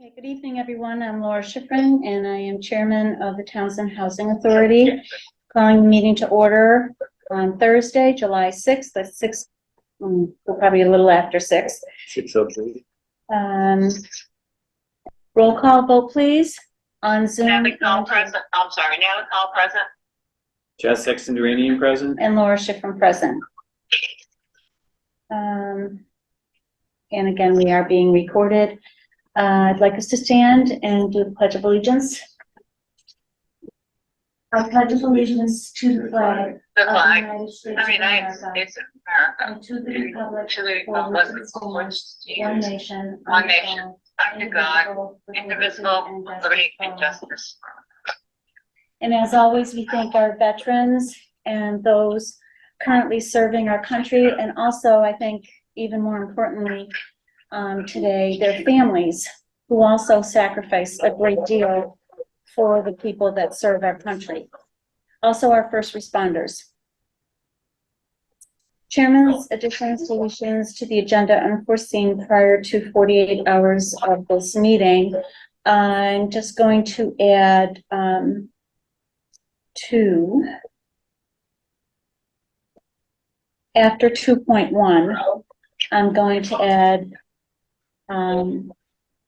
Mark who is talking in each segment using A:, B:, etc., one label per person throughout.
A: Okay, good evening, everyone. I'm Laura Schifrin, and I am Chairman of the Townsend Housing Authority. Calling the meeting to order on Thursday, July 6th, at 6, probably a little after 6.
B: 6:03.
A: Roll call vote, please, on Zoom.
C: Natalie Call present. I'm sorry, Natalie Call present.
B: Jazz Sexton-Duranian present.
A: And Laura Schifrin present. And again, we are being recorded. I'd like us to stand and do the Pledge of Allegiance. I pledge allegiance to the flag
C: The
A: of the
C: flag
A: United States
C: of the
A: of
C: United
A: America
C: States of America.
A: and to the republic
C: To the
A: for
C: republic
A: which it
C: for which
A: stands,
C: it
A: one
C: stands,
A: nation,
C: one
A: under
C: nation,
A: God,
C: under God, indivisible, with liberty and justice.
A: And as always, we thank our veterans and those currently serving our country, and also, I think, even more importantly, today, their families, who also sacrifice a great deal for the people that serve our country. Also, our first responders. Chairman's additions, deletions to the agenda unforeseen prior to 48 hours of this meeting. I'm just going to add after 2.1, I'm going to add an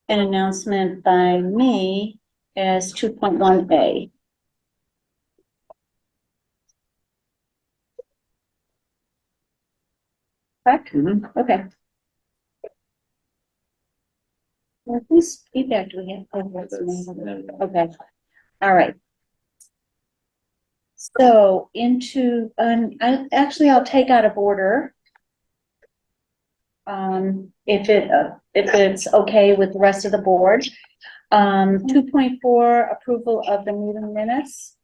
A: announcement by me as 2.1A. Correct?
B: Mhm.
A: Okay. Well, whose feedback do we have? Oh, that's me. Okay, all right. So into, I'll take out of order. If it's okay with the rest of the board. 2.4, approval of the meeting minutes.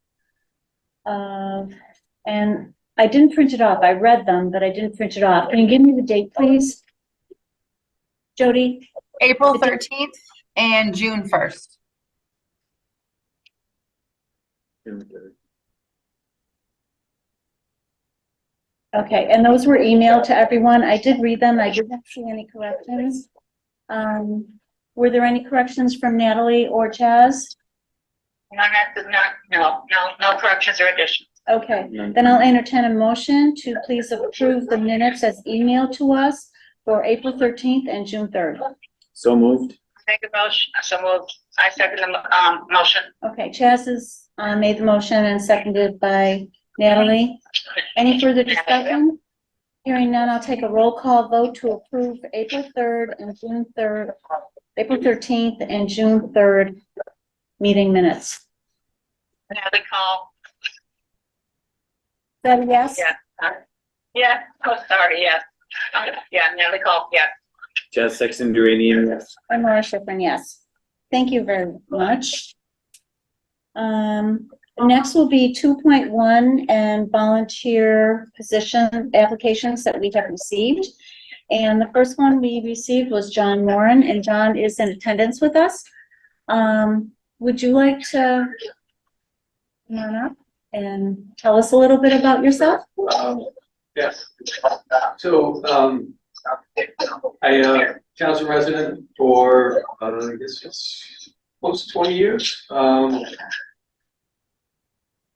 A: And I didn't print it off. I read them, but I didn't print it off. Can you give me the date, please? Jody?
D: April 13th and June 1st.
A: Okay, and those were emailed to everyone. I did read them. I didn't see any corrections. Were there any corrections from Natalie or Chaz?
C: No corrections or additions.
A: Okay, then I'll entertain a motion to please approve the minutes as emailed to us for April 13th and June 3rd.
B: So moved.
C: Make a motion, so moved. I second the motion.
A: Okay, Chaz has made the motion and seconded by Natalie. Any further discussion? Hearing none, I'll take a roll call vote to approve April 3rd and June 3rd, April 13th and June 3rd meeting minutes.
C: Natalie Call.
A: Is that a yes?
C: Yeah. Yeah. Oh, sorry. Yes. Yeah. Natalie Call. Yeah.
B: Jazz Sexton-Duranian, yes.
A: And Laura Schifrin, yes. Thank you very much. Next will be 2.1 and volunteer position applications that we have received. And the first one we received was John Moran, and John is in attendance with us. Would you like to come on up and tell us a little bit about yourself?
E: Yes. So, I, Townsend resident for, I guess it's close to 20 years.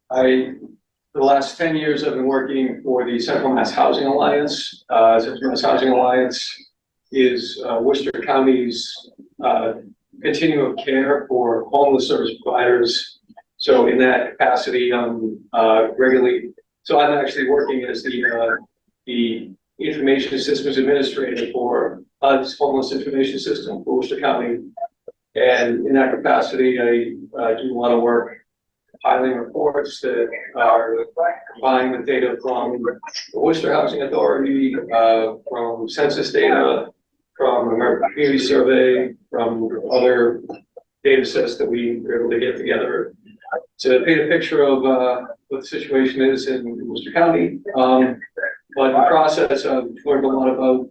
E: For the last 10 years, I've been working for the Central Mass Housing Alliance. Central Mass Housing Alliance is Worcester County's continuum of care for homeless service providers. So in that capacity, regularly, so I'm actually working as the information systems administrator for HUD's homeless information system for Worcester County. And in that capacity, I do a lot of work filing reports that are combined with data from the Worcester Housing Authority, from census data, from American Community Survey, from other data sets that we were able to get together to paint a picture of what the situation is in Worcester County. But in the process, I've learned a lot about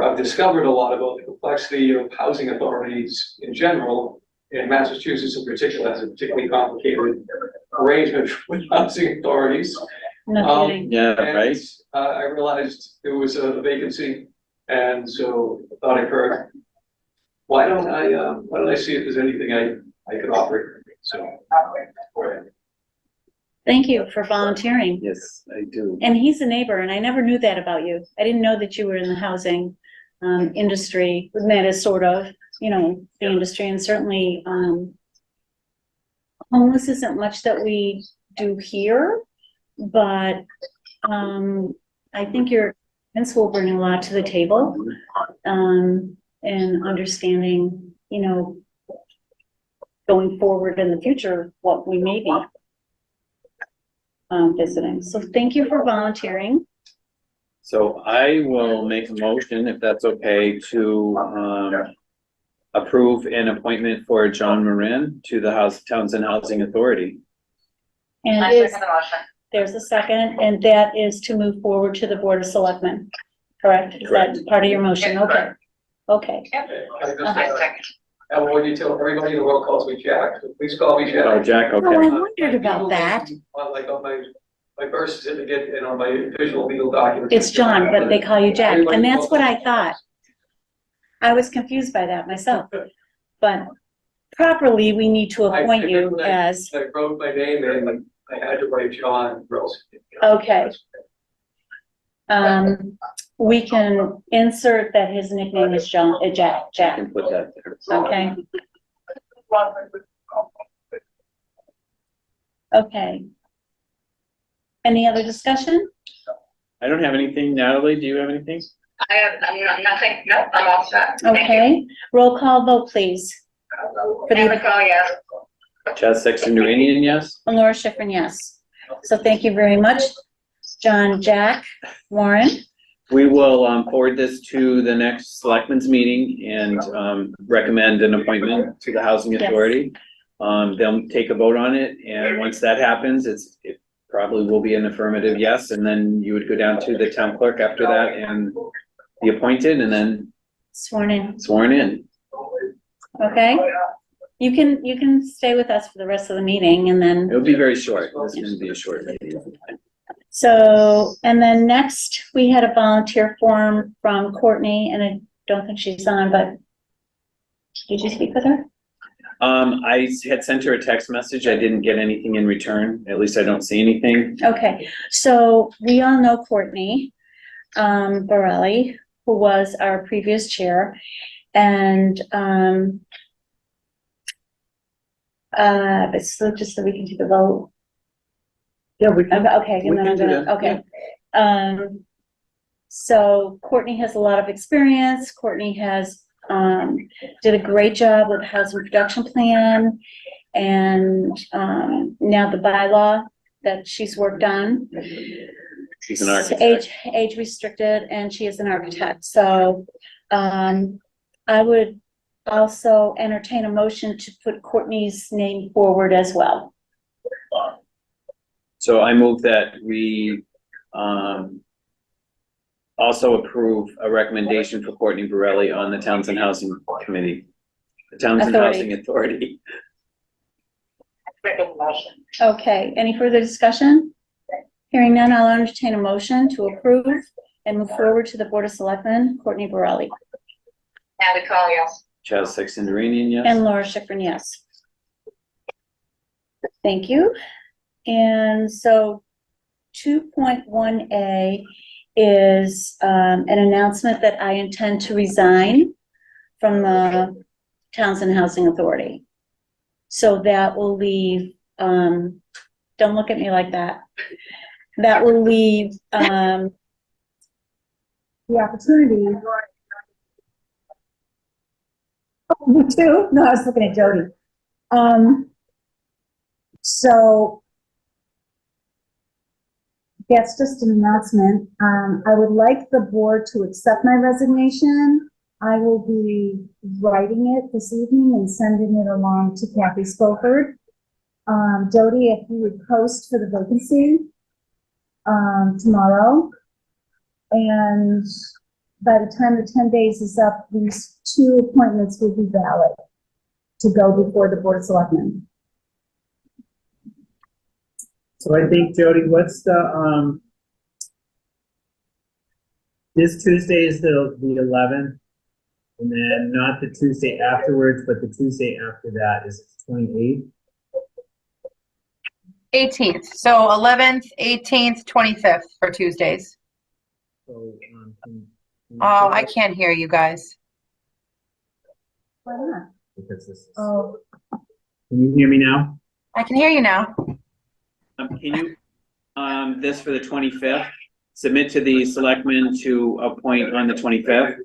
E: I've discovered a lot about the complexity of housing authorities in general. And Massachusetts in particular has a particularly complicated arrangement with housing authorities.
A: No kidding.
B: Yeah,
E: And,
B: right.
E: I realized there was a vacancy, and so I thought I'd heard why don't I see if there's anything I could offer, so.
A: Thank you for volunteering.
B: Yes, I do.
A: And he's a neighbor, and I never knew that about you. I didn't know that you were in the housing industry. That is sort of, you know, the industry, and certainly homeless isn't much that we do here, but I think your events will bring a lot to the table, and understanding, you know, going forward in the future, what we may be visiting. So thank you for volunteering.
B: So I will make a motion, if that's okay, to approve an appointment for John Marin to the Townsend Housing Authority.
A: And
C: I second the motion.
A: there's a second, and that is to move forward to the Board of Selectmen, correct? Is
B: Correct.
A: that part of your motion?
C: Yeah,
A: Okay.
C: correct.
A: Okay.
C: I second.
E: And when you tell everybody in the world calls me Jack, so please call me Jack.
B: Oh, Jack,
A: Oh, I
B: okay.
A: wondered about that.
E: On my birth certificate and on my official legal documents.
A: It's John, but they call you Jack, and that's what I thought. I was confused by that myself. But properly, we need to appoint you as,
E: I wrote my name and I had to write John Rose.
A: Okay. We can insert that his nickname is John, Jack,
B: I
A: Jack,
B: can put that there.
A: okay? Okay. Any other discussion?
B: I don't have anything. Natalie, do you have anything?
C: I have nothing, no, I'm all set. Thank you.
A: Okay, roll call vote, please. For
C: Natalie
A: the,
C: Cole, yes.
B: Chaz Sexton Duranian, yes?
A: Laura Schifrin, yes. So thank you very much, John, Jack, Warren.
B: We will forward this to the next selectmen's meeting and recommend an appointment to the Housing
A: Yes.
B: Authority. They'll take a vote on it, and once that happens, it probably will be an affirmative yes, and then you would go down to the town clerk after that and be appointed and then
A: Sworn in,
B: sworn in.
A: okay? You can stay with us for the rest of the meeting, and then,
B: It'll be very short. This is going to be a short meeting.
A: so, and then next, we had a volunteer form from Courtney, and I don't think she's on, but did you speak with her?
B: I had sent her a text message. I didn't get anything in return. At least I don't see anything.
A: Okay, so we all know Courtney Borelli, who was our previous chair, and it's just so we can take a vote.
B: Yeah, we
A: Okay,
B: We
A: and then
B: can
A: I'm
B: do
A: gonna,
B: that,
A: okay. So Courtney has a lot of experience. Courtney has did a great job with the housing production plan, and now the bylaw that she's worked on.
B: She's an architect.
A: Age restricted, and she is an architect, so, I would also entertain a motion to put Courtney's name forward as well.
B: So I move that we also approve a recommendation for Courtney Borelli on the Townsend Housing Committee, the Townsend
A: Authority.
B: Housing Authority.
C: Second motion.
A: Okay, any further discussion? Hearing none, I'll entertain a motion to approve and move forward to the Board of Selectmen, Courtney Borelli.
C: Natalie Cole, yes.
B: Chaz Sexton Duranian, yes?
A: And Laura Schifrin, yes. Thank you. And so 2.1A is an announcement that I intend to resign from the Townsend Housing Authority. So that will leave, don't look at me like that. That will leave the opportunity. Oh, you too? No, I was looking at Jody. So that's just an announcement. I would like the board to accept my resignation. I will be writing it this evening and sending it along to Kathy Spofford. Jody, if you would post for the vacancy tomorrow. And by the time the 10 days is up, these 2 appointments will be valid to go before the Board of Selectmen.
F: So I think, Jody, what's the, this Tuesday is the 11th. And then not the Tuesday afterwards, but the Tuesday after that is 28th.
D: 18th, so 11th, 18th, 25th for Tuesdays.
F: So, can you
D: Oh,
F: put
D: I
F: that?
D: can't hear you guys.
A: Why not?
F: Because this is,
A: Oh,
F: can you hear me now?
D: I can hear you now.
B: Can you, this for the 25th, submit to the selectmen to appoint on the 25th?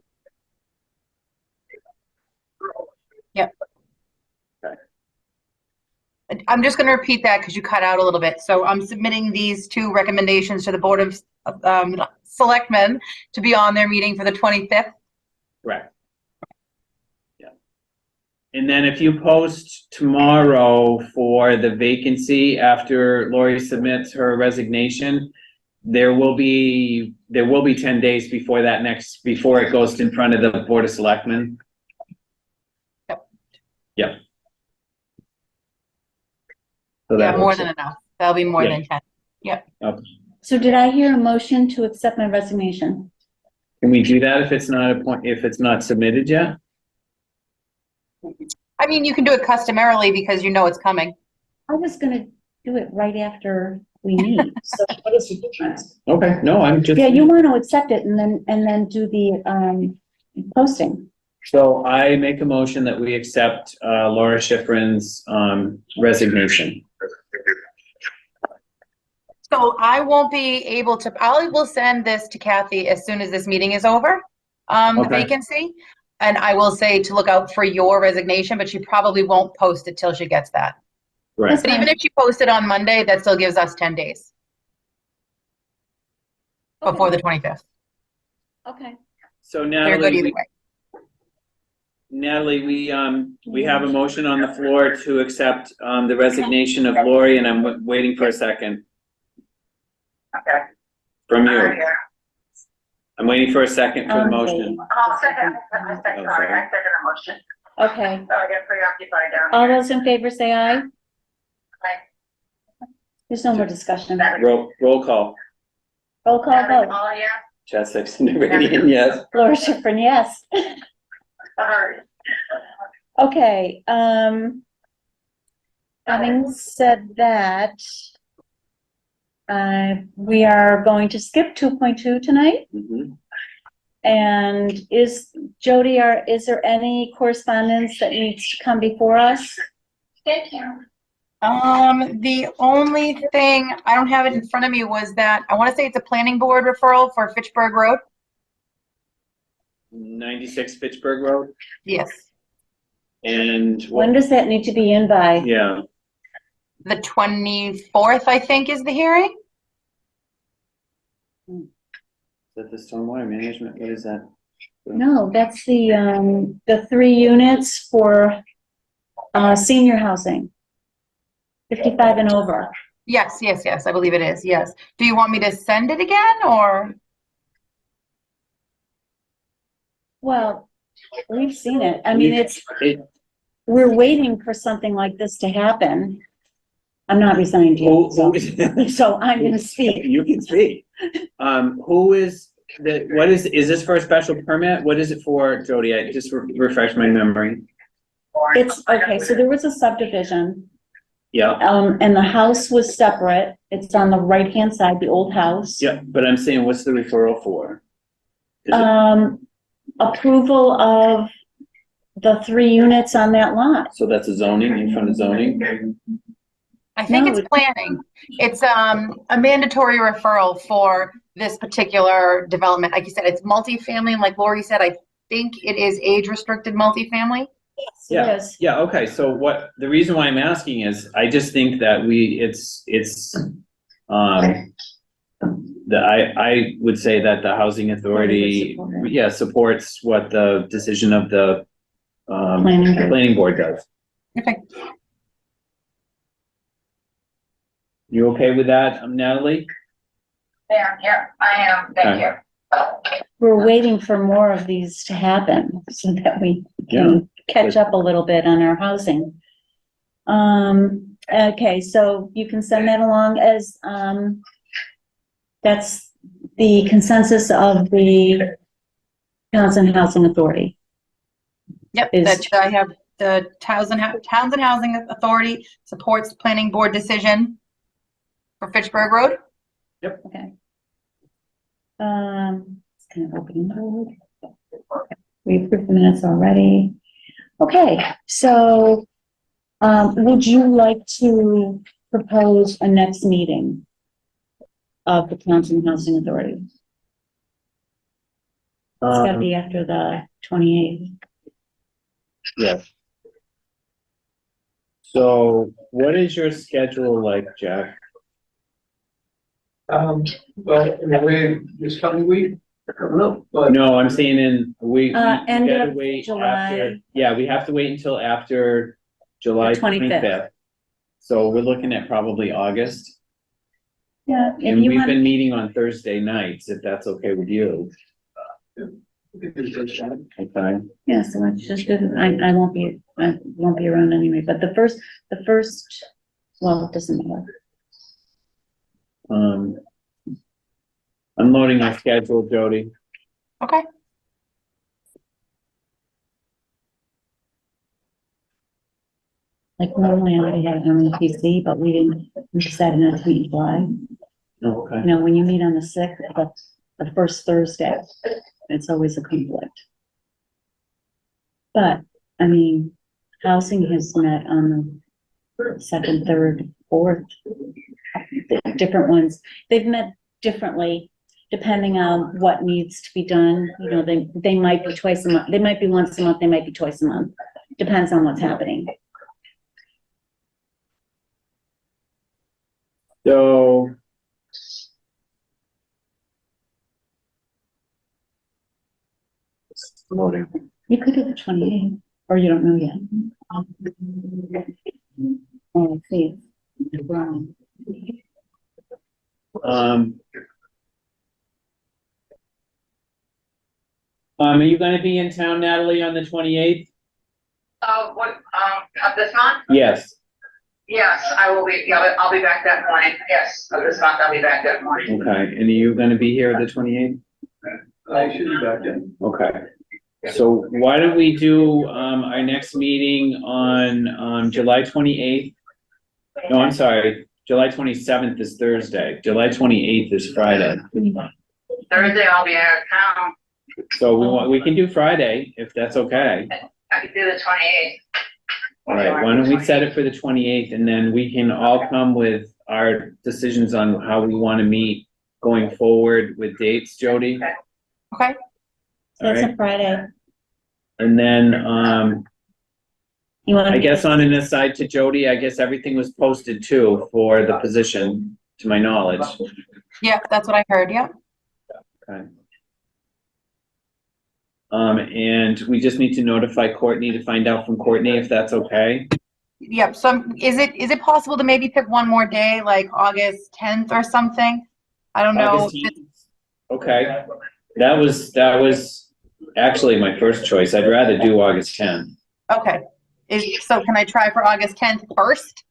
D: I'm just going to repeat that because you cut out a little bit. So I'm submitting these two recommendations to the Board of Selectmen to be on their meeting for the 25th.
B: Correct. Yeah. And then if you post tomorrow for the vacancy after Lori submits her resignation, there will be 10 days before before it goes in front of the Board of Selectmen. Yep. So
D: Yeah,
B: that
D: more
B: works.
D: than enough. That'll be more
B: Yeah.
D: than 10.
B: Okay.
A: so did I hear a motion to accept my resignation?
B: Can we do that if it's not submitted yet?
D: I mean, you can do it customarily because you know it's coming.
A: I was gonna do it right after we meet, so what is the difference?
B: Okay, no, I'm just.
A: Yeah, you want to accept it and then do the, posting.
B: So I make a motion that we accept, Laura Schifrin's, resignation.
D: So I won't be able to, I will send this to Kathy as soon as this meeting is over, the
B: Okay.
D: vacancy. And I will say to look out for your resignation, but she probably won't post it till she gets that.
B: Right.
A: That's
D: But even
A: fine.
D: if she posted on Monday, that still gives us 10 days before the 25th.
A: Okay.
B: So
D: They're good either
B: Natalie,
D: way.
B: we have a motion on the floor to accept, the resignation of Lori, and I'm waiting for a second
C: Okay.
B: from you.
C: Yeah.
B: I'm waiting for a second for the motion.
C: I'll second, sorry, I second the motion.
A: Okay,
C: Sorry, I got preoccupied down
A: all
C: here.
A: those in favor say aye.
C: Aye.
A: There's no more discussion.
B: Roll call.
A: Roll call
C: Natalie
A: vote.
C: Call, yeah.
B: Chad Sexton, Iranian, yes.
A: Laura Schifrin, yes.
C: Sorry.
A: Okay, having said that, we are going to skip 2.2 tonight.
B: Mhm.
A: And Jody, is there any correspondence that needs to come before us?
C: Thank you.
D: The only thing, I don't have it in front of me, was that, I want to say it's a planning board referral for Fitchburg Road.
B: 96 Fitchburg Road,
D: Yes,
B: and
A: When does that need to be in by?
B: yeah,
D: the 24th, I think, is the hearing.
B: is that the stormwater management? What is that?
A: No, that's the 3 units for, senior housing. 55 and over.
D: Yes, yes, yes, I believe it is, yes. Do you want me to send it again, or?
A: Well, we've seen it. I mean,
B: It-
A: we're waiting for something like this to happen. I'm not resigned
B: Who,
A: yet,
B: who,
A: so I'm gonna speak.
B: you can speak. Who is is this for a special permit? What is it for, Jody? I just refresh my memory.
A: It's, okay, so there was a subdivision,
B: Yeah,
A: and the house was separate. It's on the right-hand side, the old house.
B: yeah, but I'm saying, what's the referral for? Is it-
A: Approval of the 3 units on that lot.
B: So that's a zoning, in front of zoning?
D: I think
A: No,
D: it's planning. It's a mandatory referral for this particular development. Like you said, it's multifamily, and like Lori said, I think it is age-restricted multifamily.
A: Yes, it
B: Yeah,
A: is.
B: yeah, okay, so the reason why I'm asking is, I just think that I would say that the housing authority,
A: Support it.
B: yeah, supports what the decision of the,
A: Planning board.
B: planning board does.
D: Okay.
B: You okay with that, Natalie?
C: Yeah, I am, thank you.
A: We're waiting for more of these to happen so that we
B: Yeah.
A: can catch up a little bit on our housing. Okay, so you can send that along as, that's the consensus of the Johnson Housing Authority.
D: Yep,
A: Is-
D: that I have the Townsend Housing Authority supports the planning board decision for Fitchburg Road.
A: Okay. It's kind of open mode. We approved the minutes already. Okay, so, would you like to propose a next meeting of the Townsend Housing Authority? It's gotta be after the 28th.
B: Yes. So what is your schedule like, Jack?
E: Well, in a way, this coming week, I don't know, but
B: No, I'm saying we
A: End
B: gotta
A: of
B: wait
A: July.
B: after, yeah, we have to wait until after July
A: The 25th.
B: 25th. So we're looking at probably August,
A: Yeah, if
B: and
A: you
B: we've
A: want,
B: been meeting on Thursday nights, if that's okay with you.
E: we can do this, Shannon.
B: Okay.
A: yeah, so let's just do, I won't be around anyway, but the first, well, it doesn't matter.
B: I'm loading my schedule, Jody.
D: Okay.
A: Like normally I would have had it on the PC, but we decided not to meet in July.
B: Okay.
A: You know, when you meet on the 6th, the first Thursday, it's always a conflict. But, I mean, housing has met on the second, third, fourth, the different ones. They've met differently depending on what needs to be done. You know, they might be twice a month, they might be once a month, they might be twice a month. Depends on what's happening.
B: So. Loading.
A: You could do the 28th, or you don't know yet. Oh, let's see. Wrong.
B: Are you gonna be in town, Natalie, on the 28th?
C: Of this month?
B: Yes.
C: Yes, I will be, yeah, I'll be back that morning. Yes, of this month, I'll be back that morning.
B: Okay, and are you gonna be here the 28th?
E: I should be back then.
B: Okay. So why don't we do, our next meeting on, July 28th? No, I'm sorry, July 27th is Thursday, July 28th is Friday.
C: Thursday, I'll be out of town.
B: So we can do Friday, if that's okay.
C: I could do the 28th.
B: All right, why don't we set it for the 28th, and then we can all come with our decisions on how we want to meet going forward with dates, Jody?
D: Okay.
A: So it's
B: Alright.
A: a Friday.
B: And then,
A: You want
B: I
A: to?
B: guess on an aside to Jody, I guess everything was posted too for the position, to my knowledge.
D: Yeah, that's what I heard. Yeah.
B: Okay. And we just need to notify Courtney to find out from Courtney if that's okay.
D: Yep. So is it possible to maybe pick one more day, like August 10th or something? I don't know.
B: August 10th? Okay, that was actually my first choice. I'd rather do August 10th.
D: Okay. So can I try for August 10th first?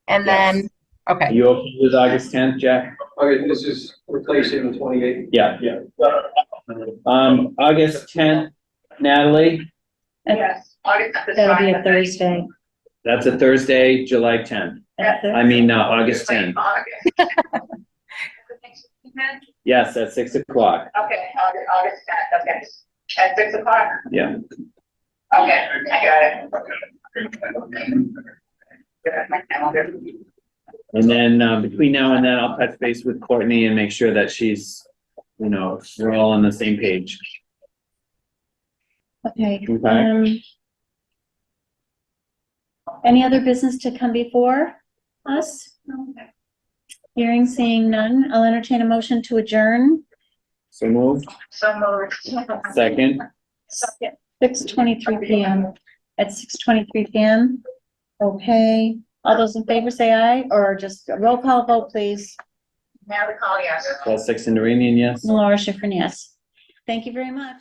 D: And then,
B: Are
D: okay.
B: you okay with August 10th, Jack?
E: Okay, this is replacing the 28th.
B: Yeah. August 10th, Natalie,
C: Yes. August is
A: That'll be
C: fine.
A: a Thursday.
B: that's a Thursday, July 10th. I mean, August 10th.
C: August.
B: Yes, at 6 o'clock.
C: Okay, August 10th, okay. At 6 o'clock?
B: Yeah.
C: Okay, I got it. Good, my calendar.
B: And then, between now and then, I'll touch base with Courtney and make sure that she's, we're all on the same page.
A: Okay.
B: Okay.
A: Any other business to come before us? Hearing, seeing none, I'll entertain a motion to adjourn.
B: So moved.
C: So moved.
B: Second.
A: 6:23 PM. At 6:23 PM. Okay, all those in favor say aye, or just a roll call vote, please.
C: Now the call, yes.
B: Paul Sexton Duranian, yes.
A: Laura Schifrin, yes. Thank you very much.